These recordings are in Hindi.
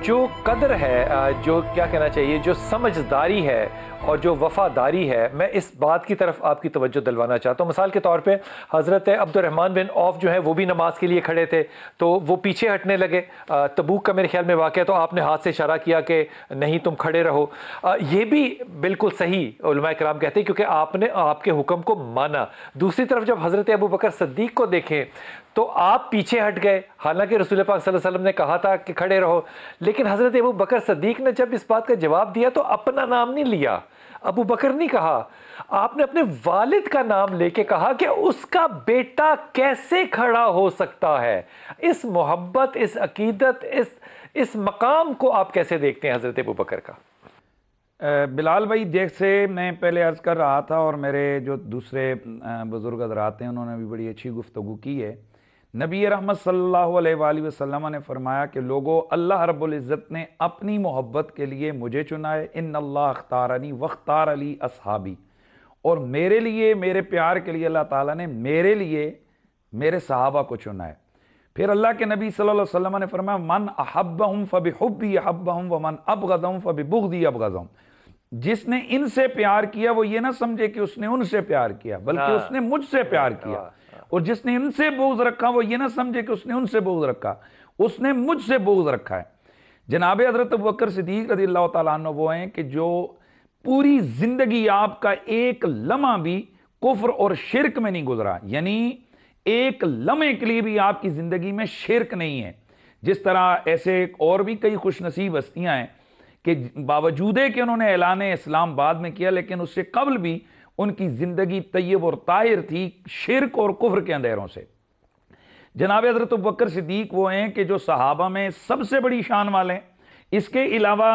जो कदर है, जो क्या कहना चाहिए, जो समझदारी है और जो वफादारी है, मैं इस बात की तरफ आपकी तवज्जो दिलवाना चाहता हूँ। मिसाल के तौर पे हज़रत अब्दुर्रहमान बिन औफ जो है वो भी नमाज के लिए खड़े थे, तो वो पीछे हटने लगे। तबूक का मेरे ख्याल में वाक़या, तो आपने हाथ से इशारा किया कि नहीं तुम खड़े रहो। ये भी बिल्कुल सही उलमाए किराम कहते हैं, क्योंकि आपने आपके हुक्म को माना। दूसरी तरफ जब हज़रत अबू बकर सिद्दीक को देखें तो आप पीछे हट गए, हालांकि रसूल पाक सल्लल्लाहु अलैहि वसल्लम ने कहा था कि खड़े रहो, लेकिन हज़रत अबू बकर सिद्दीक ने जब इस बात का जवाब दिया तो अपना नाम नहीं लिया, अबू बकर नहीं कहा, आपने अपने वालिद का नाम लेके कहा कि उसका बेटा कैसे खड़ा हो सकता है। इस मोहब्बत, इस अकीदत, इस मकाम को आप कैसे देखते हैं हज़रत अबू बकर का? बिलाल भाई, जैसे मैं पहले अर्ज़ कर रहा था और मेरे जो दूसरे बुज़ुर्ग हज़रात हैं उन्होंने भी बड़ी अच्छी गुफ्तगू की है। नबी रहमत सल्लल्लाहु अलैहि वसल्लम ने फरमाया कि लोगों, अल्लाह रब्बुल इज़्ज़त ने अपनी मोहब्बत के लिए मुझे चुना है। इन्नल्लाह अख्तारनी वख्तार अली अस्हाबी, और मेरे लिए, मेरे प्यार के लिए अल्लाह ताला ने मेरे लिए मेरे सहाबा को चुना है। फिर अल्लाह के नबी सल्लल्लाहु अलैहि वसल्लम ने फरमाया, मन अहब्बहुम फबिहुब्बी अहब्बहुम व मन अबगदहुम फबिबुग़दी अबगदहुम। जिसने इनसे प्यार किया वो ये ना समझे कि उसने उनसे प्यार किया, बल्कि उसने मुझसे प्यार किया। और जिसने इनसे बुग़्ज़ रखा वो ये ना समझे कि उसने उनसे बुग़्ज़ रखा, उसने मुझसे बुग़्ज़ रखा है। जनाब हज़रत अबू बकर सिद्दीक़ रज़ियल्लाहु तआला अन्हु वो हैं कि जो पूरी जिंदगी आपका एक लम्हा भी कुफ्र और शिरक में नहीं गुजरा, यानी एक लम्हे के लिए भी आपकी जिंदगी में शिरक नहीं है। जिस तरह ऐसे और भी कई खुशनसीब हस्तियां हैं कि बावजूद कि उन्होंने ऐलान इस्लाम बाद में किया, लेकिन उससे कबल भी उनकी जिंदगी तय्यब और ताहिर थी शिरक और कुफ्र के अंधेरों से। जनाब हज़रत अबू बकर सिद्दीक वो हैं कि जो सहाबा में सबसे बड़ी शान वाले हैं। इसके अलावा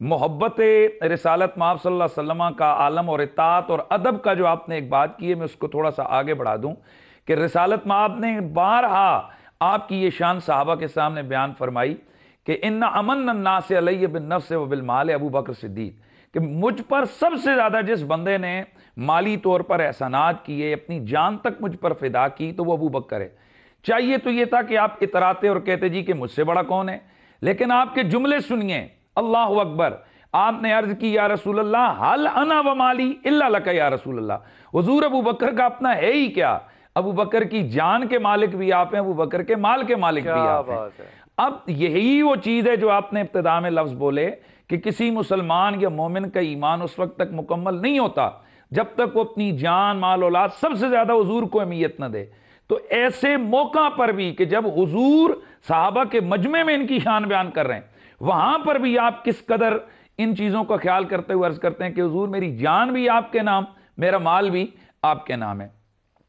मोहब्बत रिसालत माब सल्लल्लाहु अलैहि वसल्लम का आलम और इताअत और अदब का जो आपने एक बात की है, मैं उसको थोड़ा सा आगे बढ़ा दूं कि रिसालत माब ने बारहा आपकी ये शान सहाबा के सामने बयान फरमाई कि इन्ना अमन अन्नास अलैहि बिन नफ्स व बिल माल अबू बकर सिद्दीक, कि मुझ पर सबसे ज्यादा जिस बंदे ने माली तौर पर एहसानात किए, अपनी जान तक मुझ पर फिदा की, तो वो अबू बकर है। चाहिए तो ये था कि आप इतराते और कहते जी कि मुझसे बड़ा कौन है, लेकिन आपके जुमले सुनिए। अल्लाहु अकबर। आपने अर्ज की, या रसूल अल्लाह हल अना व माली इल्ला लका या रसूल अल्लाह। हुजूर, अबू बकर का अपना है ही क्या? अबू बकर की जान के मालिक भी आप हैं, अबू बकर के माल के मालिक भी आप हैं। अब यही वो चीज है जो आपने इब्तिदा में लफ्ज बोले कि किसी मुसलमान या मोमिन का ईमान उस वक्त तक मुकम्मल नहीं होता जब तक वो अपनी जान, माल, औलाद, सबसे ज्यादा हुजूर को अहमियत न दे। तो ऐसे मौका पर भी कि जब हुजूर सहाबा के मजमे में इनकी शान बयान कर रहे हैं, वहां पर भी आप किस कदर इन चीजों का ख्याल करते हुए अर्ज करते हैं कि हुजूर, मेरी जान भी आपके नाम, मेरा माल भी आपके नाम है।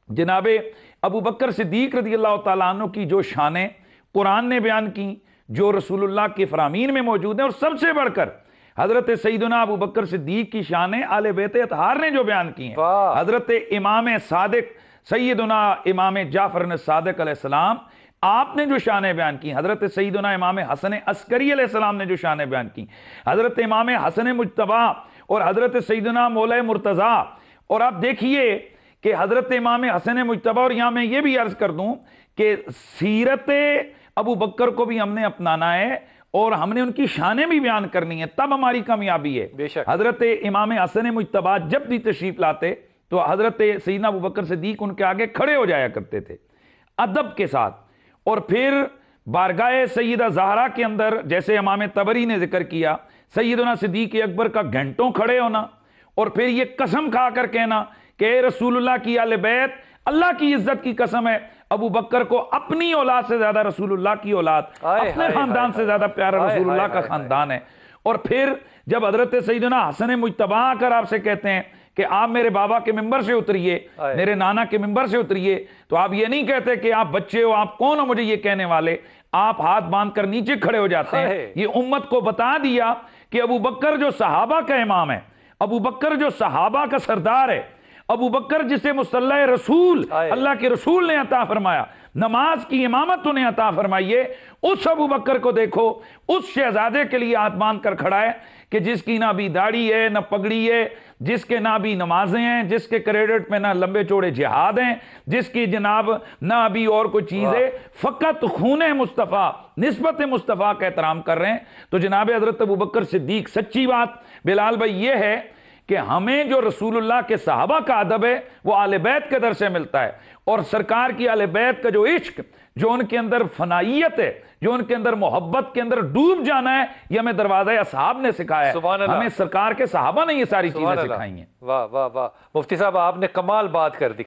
जनाबे अबू बकर सिद्दीक रज़ियल्लाहु तआला अन्हु की जो शानें कुरान ने बयान की, जो रसूलुल्लाह के फरामीन में मौजूद है, और सबसे बढ़कर हजरत सैयदना अबू बकर सिद्दीक की शानें आले बैत अतहार ने जो बयान की हैं, हजरत इमाम सादिक सैयदना इमाम जाफर ने सादिक अलैहिस्सलाम आपने जो शानें बयान की, हजरत सैयदना इमाम हसन अस्करी अलैहिस्सलाम ने जो शानें बयान की, हजरत इमाम हसन मुज्तबा और हजरत सैयदना मौला मुर्तजा। और आप देखिए कि हजरत इमाम हसन मुज्तबा, और यहां मैं ये भी अर्ज कर दूं कि सीरत अबू बकर को भी हमने अपनाना है और हमने उनकी शानें भी बयान करनी है, तब हमारी कामयाबी है। हजरत इमाम हसन मुज्तबा जब भी तशरीफ लाते तो हजरत सैयदना अबू बकर सिद्दीक उनके आगे खड़े हो जाया करते थे अदब के साथ। और फिर बारगाह सैयदा ज़हरा के अंदर, जैसे इमाम तबरी ने जिक्र किया, सैयदना सिद्दीक अकबर का घंटों खड़े होना और फिर यह कसम खाकर कहना कि रसूलुल्लाह की आले बैत, अल्लाह की इज्जत की कसम है, अबू बकर को अपनी औलाद से ज्यादा रसूलुल्लाह की औलाद, अपने खानदान से ज्यादा प्यारा रसूलुल्लाह का खानदान है। और फिर जब हजरत सैयदना हसन मुज्तबा आकर आपसे कहते हैं कि आप मेरे बाबा के मिंबर से उतरिए, मेरे नाना के मिंबर से उतरिए, तो आप ये नहीं कहते कि आप बच्चे हो, आप कौन हो मुझे ये कहने वाले, आप हाथ बांधकर नीचे खड़े हो जाते हैं। ये उम्मत को बता दिया कि अबू बकर जो सहाबा का इमाम है, अबू बकर जो सहाबा का सरदार है, अबू बकर जिसे मुसल्ला रसूल अल्लाह के रसूल ने अता फरमाया, नमाज की इमामत उन्हें अता फरमाइए। उस अबू बकर को देखो, उस शहजादे के लिए हाथ बांध कर खड़ा है कि जिसकी ना भी दाढ़ी है ना पगड़ी है, जिसके ना भी नमाजें हैं, जिसके क्रेडिट में ना लंबे चौड़े जिहाद हैं, जिसकी जनाब ना भी और कोई चीज है, फकत खून मुस्तफ़ा निस्बत मुस्तफ़ा का एहतराम कर रहे हैं। तो जनाब हजरत अबू बकर सिद्दीक, सच्ची बात बिलाल भाई ये है कि हमें जो रसूलुल्लाह के सहाबा का अदब है वो आले बैत के दर से मिलता है, और सरकार की आले बैत का जो इश्क, जो उनके अंदर फनाइयत है, जो उनके अंदर मोहब्बत के अंदर डूब जाना है, ये हमें दरवाज़ा असहाब ने सिखाया है, हमें सरकार के सहाबा ने ये सारी चीजें सिखाई हैं। वाह वाह वाह, मुफ्ती साहब आपने कमाल बात कर दी।